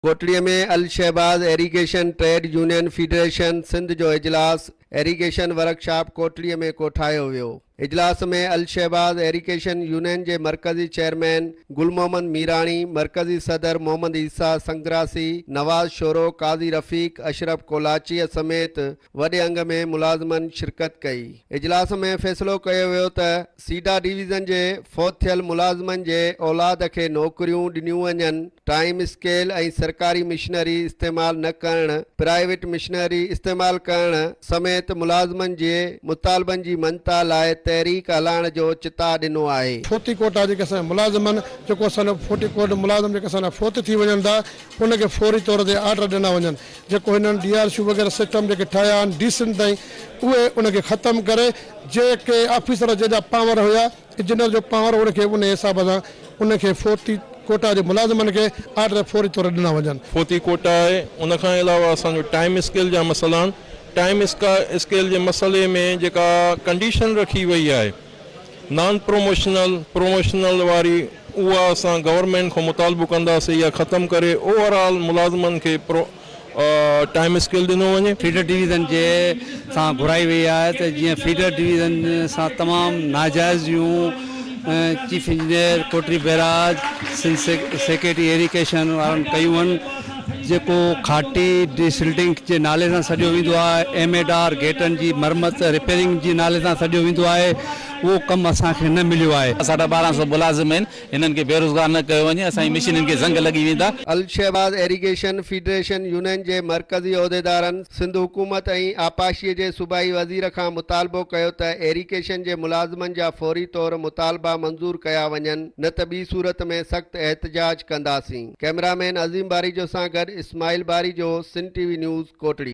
कोटड़ीअ में Al Shahbaz irrigation trade union federation Sindh जो इजलास एरीगेशन वर्कशॉप कोटड़ीअ में कोठायो वियो। इजलास में अल शहबाज एरीगेशन यूनियन के मरकजी चेयरमैन गुल मोहम्मद मीरानी, मरकजी सदर मोहम्मद ईसा संग्रासी, नवाज शोरो, काजी रफीक, अशरफ कोलाची समेत वडे अंग में मुलाजमन शिरकत कई। इजलास में फैसलो किया वियो त सीडा डिवीज़न के फौत थियल मुलाजमन के औलाद के नौकरियों ॾिनियूं वञनि, टाइम स्केल और सरकारी मिशनरी इस्तेमाल न करण, प्राइवेट मिशनरी इस्तेमाल करण समेत मुलाजमन के मुतालबन की मनता लाए तहरीक हलाइण जो चिता ॾिनो आहे। फोती कोटा जेके असां मुलाज़िमन जेको असां फोती कोट मुलाज़िम जेके असां फोत थी वञनि था उनखे फौरी तौर ते आर्डर ॾिना वञनि। जेको हिननि DRC वग़ैरह सिस्टम जेके ठाहिया आहिनि डिसेंट ताईं उहे उनखे ख़तमु करे जेके ऑफिसर जंहिंजा पावर हुया इंजीनियर जो पावर उनखे उन हिसाब सां उनखे फोती कोटा जे मुलाज़िमन के आर्डर फौरी तौर ॾिना वञनि। फोती कोटा आहे, उनखां अलावा असांजो टाइम स्केल जा मसइला आहिनि। टाइम स्केल के मसले में जेका कंडीशन रखी वही है नॉन प्रोमोशनल वारी उहा असां गवर्नमेंट को मुतालबो कंदासीं या ख़त्म करे ओवरऑल मुलाजमन के टाइम स्केल ॾिनो वञे। फीडर डिवीज़न जे सां घुराई वई आहे त जीअं फीडर डिवीज़न सां तमामु नाजायज़ जूं चीफ इंजीनियर कोटरी बैराज सेक्रेटरी एरीगेशन वारनि कयूं आहिनि। जेको खाटी डिसिल्टिंग के नाले सां सॼो वेंदो आहे, MADR गेटनि जी मरम्मत रिपेयरिंग जे नाले सां सॼो वेंदो आहे, उहो कमु असांखे न मिलियो आहे। 1250 मुलाज़िम आहिनि, इन्हनि खे बेरोज़गार न कयो वञे, असांजी मशीननि खे ज़ंग लॻी वेंदा। अल शहबाज एरीगेशन फेडरेशन यूनियन के मरकजी उहदेदारनि सिंध हुकूमत ऐं आपाशीअ जे सूबाई वज़ीर खां मुतालबो कयो त एरीगेशन के मुलाज़िमन जा फौरी तौर मुतालबा मंज़ूर कया वञनि, न त ॿी सूरत में सख़्त एहतजाज कंदासीं। कैमरामैन अज़ीम बारी जो सां गॾु इस्माइल बारी जो सिंध TV न्यूज़ कोटड़ी।